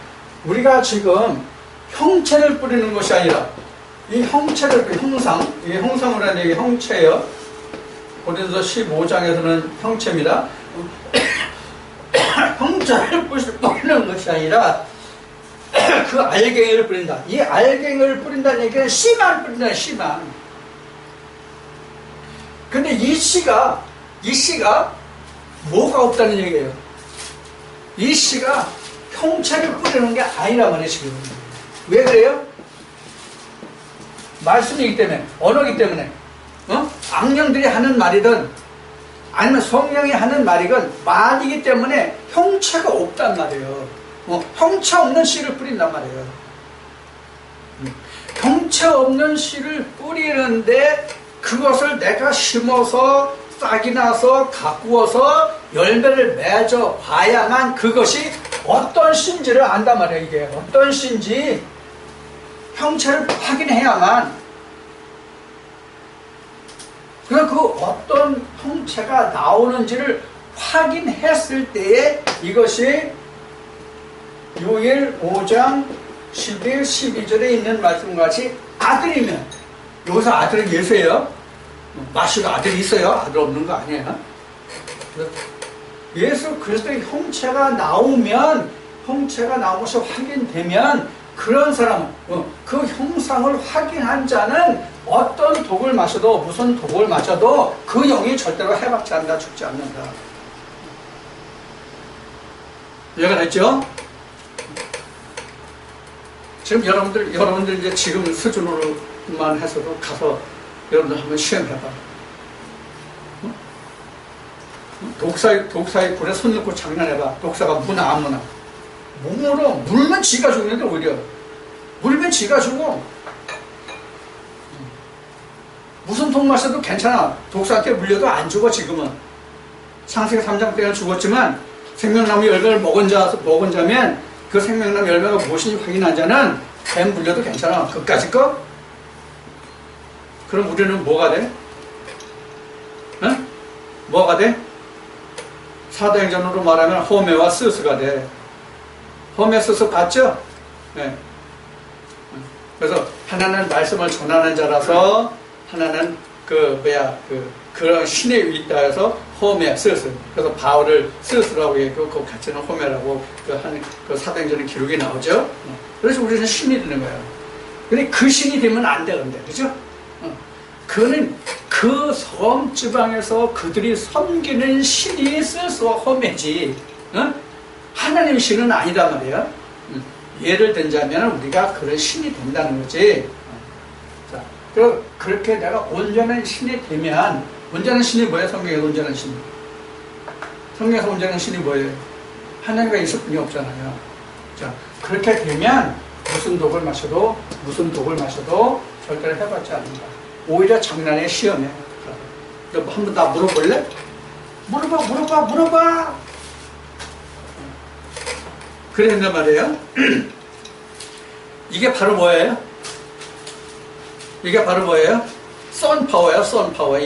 우리가 지금 형체를 뿌리는 것이 아니라 이 형체를 이 형상을 하는 게 형체예요. 고린도서 15장에서는 형체입니다. 형체를 뿌리는 것이 아니라 그 알갱이를 뿌린다. 이 알갱이를 뿌린다는 얘기는 씨만 뿌린다. 씨만. 근데 이 씨가 뭐가 없다는 얘기예요. 이 씨가 형체를 뿌리는 게 아니란 말이에요. 지금 왜 그래요? 말씀이기 때문에, 언어이기 때문에, 악령들이 하는 말이든 아니면 성령이 하는 말이건 말이기 때문에 형체가 없단 말이에요. 형체 없는 씨를 뿌린단 말이에요. 형체 없는 씨를 뿌리는데 그것을 내가 심어서 싹이 나서 가꾸어서 열매를 맺어 봐야만 그것이 어떤 씨인지를 안단 말이에요. 이게 어떤 씨인지 형체를 확인해야만, 그래서 그 어떤 형체가 나오는지를 확인했을 때에 이것이 요엘 5장 11, 12절에 있는 말씀과 같이 아들이면, 여기서 아들은 예수예요. 마시가 아들이 있어요. 아들 없는 거 아니에요. 예수 그리스도의 형체가 나오면, 형체가 나온 것이 확인되면 그런 사람은, 그 형상을 확인한 자는 어떤 독을 마셔도, 무슨 독을 마셔도 그 영이 절대로 해박지 않는다, 죽지 않는다. 이해가 됐죠? 지금 여러분들 이제 지금 수준으로만 해서도 가서 여러분들 한번 시험해봐. 독사의 불에 손 넣고 장난해봐. 독사가 무나 안 무나. 못 물어. 물면 지가 죽는데 오히려. 물면 지가 죽어. 무슨 독 마셔도 괜찮아. 독사한테 물려도 안 죽어 지금은. 창세기 3장 때는 죽었지만 생명나무 열매를 먹은 자면 그 생명나무 열매가 무엇인지 확인한 자는 뱀 물려도 괜찮아. 그까짓 거? 그럼 우리는 뭐가 돼? 응? 뭐가 돼? 사도행전으로 말하면 호메와 스스가 돼. 호메 스스 봤죠? 네. 그래서 하나는 말씀을 전하는 자라서, 하나는 그런 신의 위 있다 해서 호메 스스. 그래서 바울을 스스라고 얘기하고 그 같이는 호메라고 그 사도행전의 기록이 나오죠. 그래서 우리는 신이 되는 거예요. 근데 그 신이 되면 안 되는데, 그죠? 그는 그 섬 지방에서 그들이 섬기는 신이 스스와 호메지, 하나님의 신은 아니다 말이에요. 예를 들자면 우리가 그런 신이 된다는 거지. 자, 그렇게 내가 온전한 신이 되면, 온전한 신이 뭐예요? 성경에서 온전한 신. 성경에서 온전한 신이 뭐예요? 하나님과 있을 뿐이 없잖아요. 자, 그렇게 되면 무슨 독을 마셔도 절대로 해봤지 않는다. 오히려 장난에 시험해. 너 한번 다 물어볼래? 물어봐. 그랬단 말이에요. 이게 바로 뭐예요? 선파워예요, 선파워.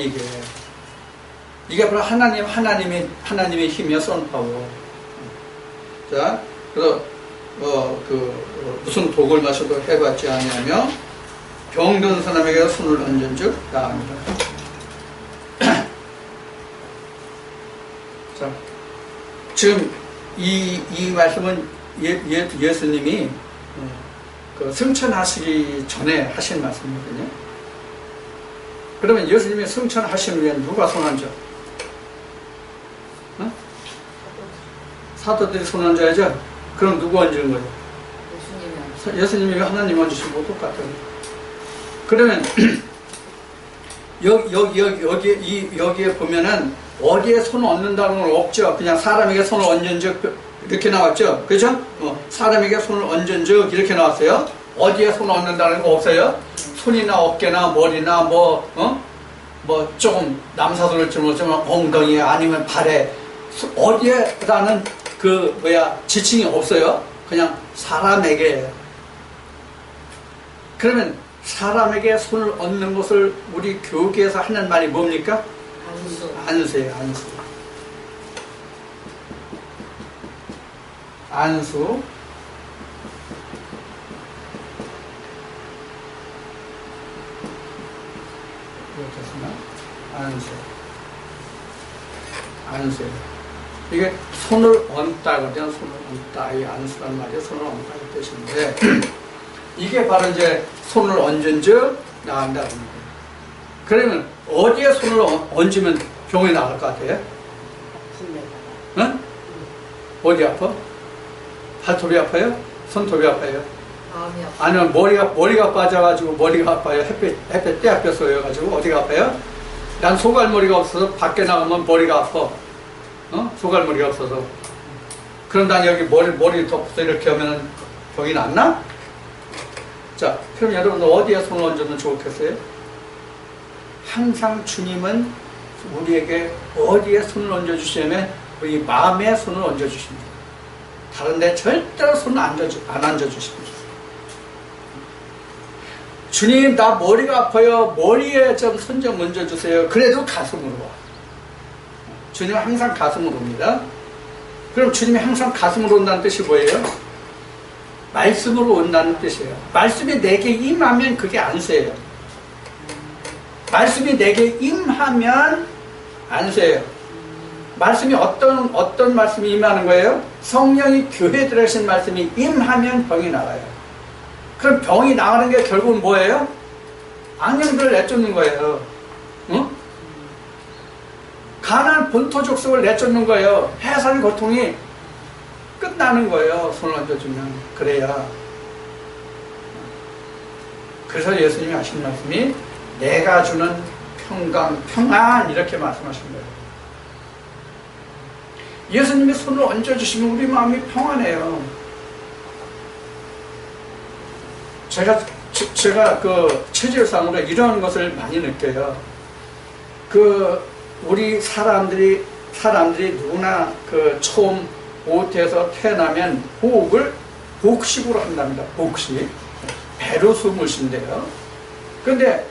이게 바로 하나님의 힘이야, 선파워. 자, 그래서 무슨 독을 마셔도 해봤지 아니하며 병든 사람에게 손을 얹은즉 나으니라. 자, 지금 이 말씀은 예수님이 승천하시기 전에 하신 말씀이거든요. 그러면 예수님이 승천하시면 위해 누가 손 얹어? 사도들이 손 얹어야죠. 그럼 누구 얹은 거예요? 예수님이 하나님 얹으신 거 똑같아요. 그러면 여기에 보면은 어디에 손을 얹는다는 건 없죠. 그냥 사람에게 손을 얹은 즉 이렇게 나왔죠. 그렇죠? 사람에게 손을 얹은 즉 이렇게 나왔어요. 어디에 손을 얹는다는 거 없어요. 손이나 어깨나 머리나 조금 남사선을 좀 엉덩이에 아니면 발에 어디에라는 지칭이 없어요. 그냥 사람에게. 그러면 사람에게 손을 얹는 것을 우리 교계에서 하는 말이 뭡니까? 안수예요, 안수. 안수. 안수. 이게 손을 얹다거든요. 손을 얹다. 이 안수란 말이 손을 얹다는 뜻인데, 이게 바로 이제 손을 얹은 즉 나간다는 거예요. 그러면 어디에 손을 얹으면 병이 나갈 것 같아요? 응? 어디 아파? 발톱이 아파요? 손톱이 아파요? 아니면 머리가 빠져가지고 머리가 아파요? 햇볕 떼약볕 쏘여가지고 어디가 아파요? 난 소갈머리가 없어서 밖에 나가면 머리가 아파. 소갈머리가 없어서. 그럼 난 여기 머리 덮어서 이렇게 하면 병이 낫나? 자, 그럼 여러분들 어디에 손을 얹으면 좋겠어요? 항상 주님은 우리에게 어디에 손을 얹어주시냐면 우리 마음에 손을 얹어주십니다. 다른 데 절대로 손을 안 얹어주십니다. 주님, 나 머리가 아파요. 머리에 좀 손 좀 얹어주세요. 그래도 가슴으로 와. 주님은 항상 가슴으로 옵니다. 그럼 주님이 항상 가슴으로 온다는 뜻이 뭐예요? 말씀으로 온다는 뜻이에요. 말씀이 내게 임하면 그게 안세예요. 말씀이 내게 임하면 안세예요. 말씀이 어떤 말씀이 임하는 거예요? 성령이 교회에 들어가신 말씀이 임하면 병이 나가요. 그럼 병이 나가는 게 결국은 뭐예요? 악령들을 내쫓는 거예요. 응? 가난 본토족속을 내쫓는 거예요. 해산 고통이 끝나는 거예요. 손을 얹어주면. 그래야. 그래서 예수님이 하신 말씀이 내가 주는 평강, 평안 이렇게 말씀하신 거예요. 예수님이 손을 얹어주시면 우리 마음이 평안해요. 제가 그 체질상으로 이런 것을 많이 느껴요. 우리 사람들이 누구나 처음 오태에서 태어나면 호흡을 복식으로 한답니다. 복식. 배로 숨을 쉰대요. 그런데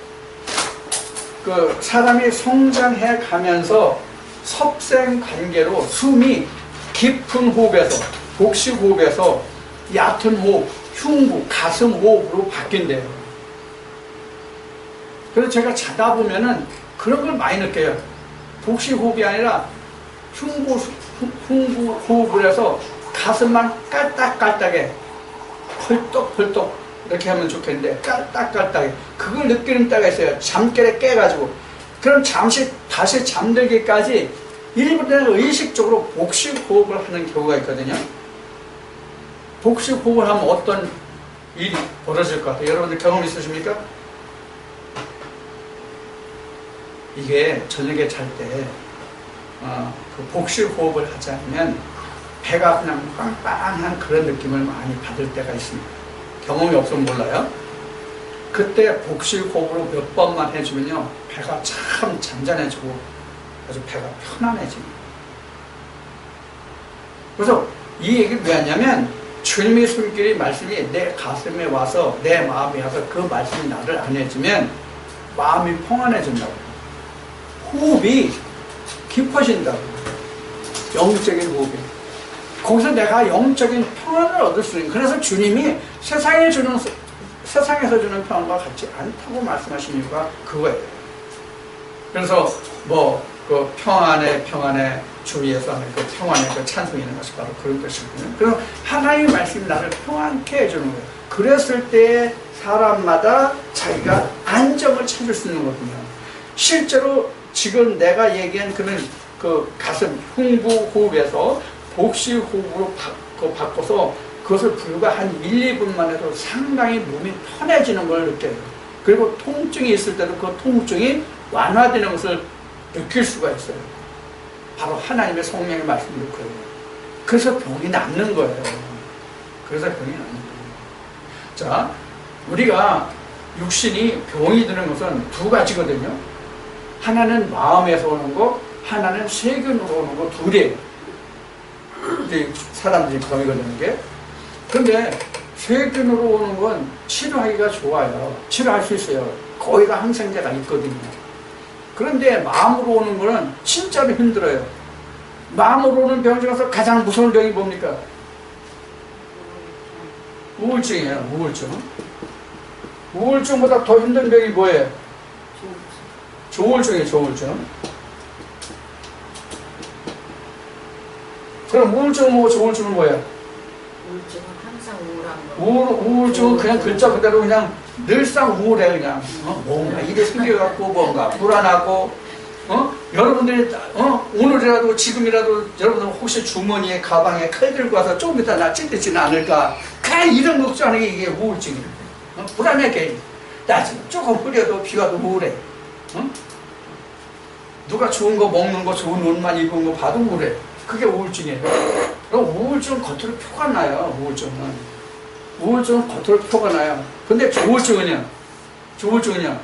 사람이 성장해 가면서 섭생 관계로 숨이 깊은 호흡에서, 복식 호흡에서 얕은 호흡, 흉부, 가슴 호흡으로 바뀐대요. 그래서 제가 자다 보면은 그런 걸 많이 느껴요. 복식 호흡이 아니라 흉부 호흡을 해서 가슴만 깔딱깔딱해. 펄떡펄떡 이렇게 하면 좋겠는데 깔딱깔딱해. 그걸 느끼는 때가 있어요. 잠결에 깨가지고. 그럼 다시 잠들기까지 일부러 의식적으로 복식 호흡을 하는 경우가 있거든요. 복식 호흡을 하면 어떤 일이 벌어질 것 같아요? 여러분들 경험 있으십니까? 이게 저녁에 잘 때 복식 호흡을 하지 않으면 배가 그냥 빵빵한 그런 느낌을 많이 받을 때가 있습니다. 경험이 없으면 몰라요. 그때 복식 호흡으로 몇 번만 해주면요 배가 참 잔잔해지고 아주 배가 편안해집니다. 그래서 이 얘기를 왜 하냐면 주님의 손길이 말씀이 내 가슴에 와서 내 마음에 와서 그 말씀이 나를 안해주면 마음이 평안해진다고. 호흡이 깊어진다고. 영적인 호흡이. 거기서 내가 영적인 평안을 얻을 수 있는. 그래서 주님이 세상에서 주는 평안과 같지 않다고 말씀하신 이유가 그거예요. 그래서 평안의 주위에서 하는 그 평안의 그 찬송이라는 것이 바로 그런 것이거든요. 그래서 하나님의 말씀이 나를 평안케 해주는 거예요. 그랬을 때 사람마다 자기가 안정을 찾을 수 있는 거거든요. 실제로 지금 내가 얘기한 그 가슴 흉부 호흡에서 복식 호흡으로 바꿔서 그것을 불과 한 1, 2분만 해도 상당히 몸이 편해지는 걸 느껴요. 그리고 통증이 있을 때도 그 통증이 완화되는 것을 느낄 수가 있어요. 바로 하나님의 성령의 말씀을 듣고요. 그래서 병이 낫는 거예요. 그래서 병이 낫는 거예요. 자, 우리가 육신이 병이 드는 것은 두 가지거든요. 하나는 마음에서 오는 거, 하나는 세균으로 오는 거, 둘이에요. 사람들이 병이 걸리는 게. 그런데 세균으로 오는 건 치료하기가 좋아요. 치료할 수 있어요. 거의 다 항생제가 있거든요. 그런데 마음으로 오는 거는 진짜로 힘들어요. 마음으로 오는 병 중에서 가장 무서운 병이 뭡니까? 우울증이에요. 우울증. 우울증보다 더 힘든 병이 뭐예요? 조울증이에요. 조울증. 그럼 우울증은 뭐고 조울증은 뭐예요? 우울증은 항상 우울한 거. 우울증은 그냥 글자 그대로 그냥 늘상 우울해. 그냥 뭔가 일이 생겨갖고 뭔가 불안하고 여러분들이 오늘이라도 지금이라도 여러분들 혹시 주머니에 가방에 칼 들고 와서 조금 이따 나 찔리지는 않을까, 그냥 이런 걱정하는 게 이게 우울증이에요. 불안해. 괜히 나 지금 조금 흐려도 비가 도 우울해. 누가 좋은 거 먹는 거, 좋은 옷만 입은 거 봐도 우울해. 그게 우울증이에요. 그럼 우울증은 겉으로 표가 나요. 우울증은 우울증은 겉으로 표가 나요. 근데 조울증은요? 조울증은요?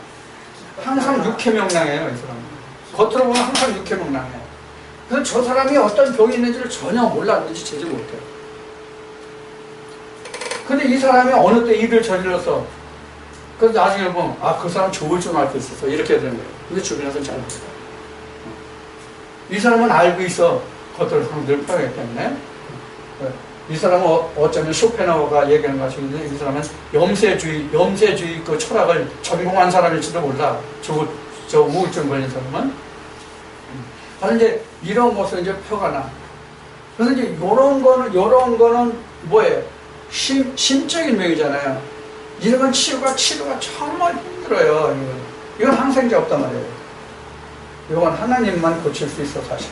항상 육해명랑해요, 이 사람은. 겉으로 보면 항상 육해명랑해요. 그래서 저 사람이 어떤 병이 있는지를 전혀 몰라, 눈치채지 못해요. 근데 이 사람이 어느 때 일을 저질러서, 그래서 나중에 보면, 아, 그 사람 조울증 앓고 있었어. 이렇게 되는 거예요. 근데 주변에서는 잘 몰라요. 이 사람은 알고 있어. 겉으로 늘 표현하기 때문에. 이 사람은 어쩌면 쇼펜하우어가 얘기하는 것이 있는데, 이 사람은 염세주의 그 철학을 전공한 사람일지도 몰라. 저 우울증 걸린 사람은. 바로 이제 이런 것을 이제 표가 나. 그래서 이제 요런 거는 뭐예요? 심적인 병이잖아요. 이런 건 치료가 정말 힘들어요. 이건 항생제 없단 말이에요. 이건 하나님만 고칠 수 있어, 사실.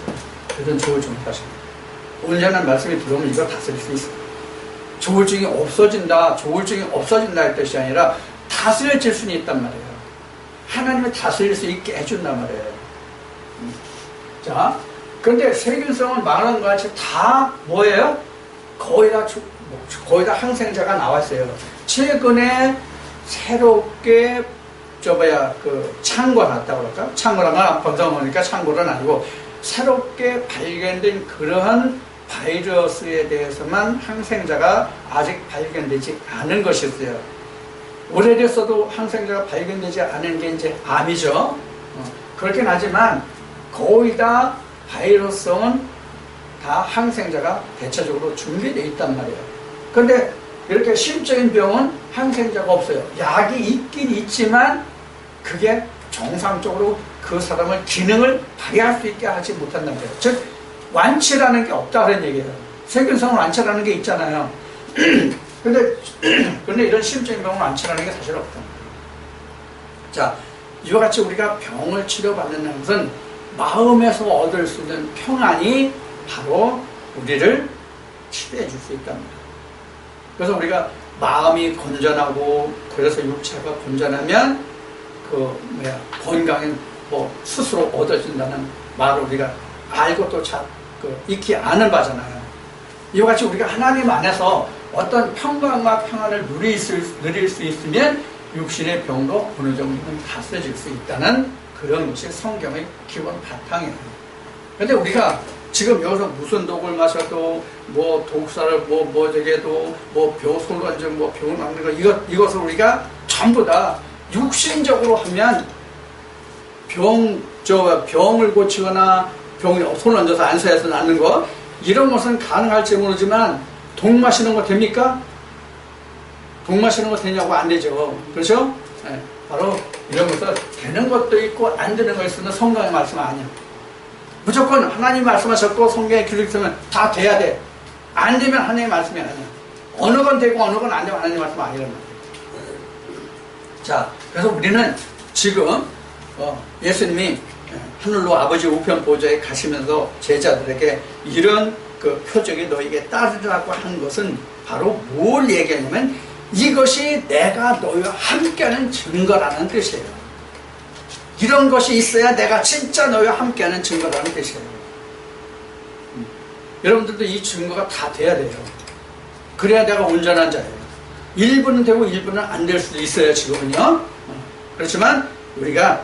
이런 조울증 사실. 온전한 말씀이 들어오면 이거 다스릴 수 있어요. 조울증이 없어진다 할 뜻이 아니라 다스려질 수는 있단 말이에요. 하나님이 다스릴 수 있게 해준단 말이에요. 자, 그런데 세균성은 말하는 것 같이 다 뭐예요? 거의 다 항생제가 나왔어요. 최근에 새롭게 창궐했다고 그럴까? 창궐한 건 번성하니까 창궐은 아니고 새롭게 발견된 그러한 바이러스에 대해서만 항생제가 아직 발견되지 않은 것이었어요. 오래됐어도 항생제가 발견되지 않은 게 이제 암이죠. 그렇긴 하지만 거의 다 바이러스성은 다 항생제가 대체적으로 준비되어 있단 말이에요. 그런데 이렇게 심적인 병은 항생제가 없어요. 약이 있긴 있지만 그게 정상적으로 그 사람의 기능을 발휘할 수 있게 하지 못한단 말이에요. 즉 완치라는 게 없다는 얘기예요. 세균성은 완치라는 게 있잖아요. 근데 이런 심적인 병은 완치라는 게 사실 없다. 자, 이와 같이 우리가 병을 치료받는 것은 마음에서 얻을 수 있는 평안이 바로 우리를 치료해 줄 수 있답니다. 그래서 우리가 마음이 건전하고 그래서 육체가 건전하면 건강은 스스로 얻어진다는 말을 우리가 알고 또 익히 아는 바잖아요. 이와 같이 우리가 하나님 안에서 어떤 평강과 평안을 누릴 수 있으면 육신의 병도 어느 정도는 다스려질 수 있다는 그런 것이 성경의 기본 바탕이에요. 그런데 우리가 지금 여기서 무슨 독을 마셔도 독사를 저게도 병솔원증 병을 막는 거 이것을 우리가 전부 다 육신적으로 하면 병을 고치거나 병이 손 얹어서 안수해서 낫는 거 이런 것은 가능할지 모르지만 독 마시는 거 됩니까? 독 마시는 거 되냐고 안 되죠. 그렇죠? 네, 바로 이런 것은 되는 것도 있고 안 되는 거 있으면 성경의 말씀은 아니야. 무조건 하나님 말씀하셨고 성경에 기록되면 다 돼야 돼. 안 되면 하나님의 말씀이 아니야. 어느 건 되고 어느 건 안 되면 하나님의 말씀이 아니란 말이야. 자, 그래서 우리는 지금 예수님이 하늘로 아버지 우편 보좌에 가시면서 제자들에게 이런 그 표적이 너에게 따르라고 한 것은 바로 뭘 얘기하냐면 이것이 내가 너희와 함께하는 증거라는 뜻이에요. 이런 것이 있어야 내가 진짜 너희와 함께하는 증거라는 뜻이에요. 여러분들도 이 증거가 다 돼야 돼요. 그래야 내가 온전한 자예요. 일부는 되고 일부는 안 될 수도 있어요, 지금은요. 그렇지만 우리가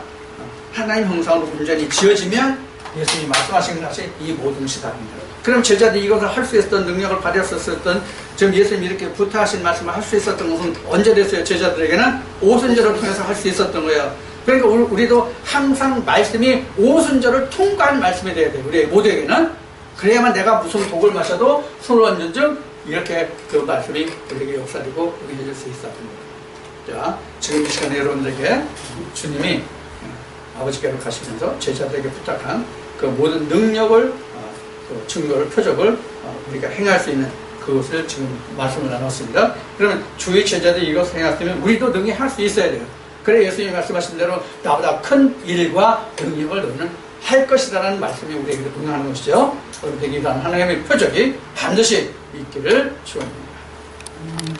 하나님 형상으로 온전히 지어지면 예수님이 말씀하신 것이 이 모든 것이 다릅니다. 그럼 제자들이 이것을 할 수 있었던 능력을 발휘했었던 지금 예수님이 이렇게 부탁하신 말씀을 할 수 있었던 것은 언제 됐어요? 제자들에게는 오순절을 통해서 할 수 있었던 거예요. 그러니까 우리도 항상 말씀이 오순절을 통과한 말씀이 돼야 돼요. 우리 모두에게는. 그래야만 내가 무슨 독을 마셔도 손을 얹은 즉 이렇게 그 말씀이 우리에게 역사되고 우리에게 수 있었던 거예요. 자, 지금 이 시간에 여러분들에게 주님이 아버지께로 가시면서 제자들에게 부탁한 그 모든 능력을 그 증거를 표적을 우리가 행할 수 있는 그것을 지금 말씀을 나눴습니다. 그러면 주의 제자들이 이것을 행했으면 우리도 능히 할 수 있어야 돼요. 그래 예수님이 말씀하신 대로 나보다 큰 일과 능력을 너는 할 것이라는 말씀이 우리에게 응하는 것이죠. 우리에게 이러한 하나님의 표적이 반드시 있기를 축원합니다.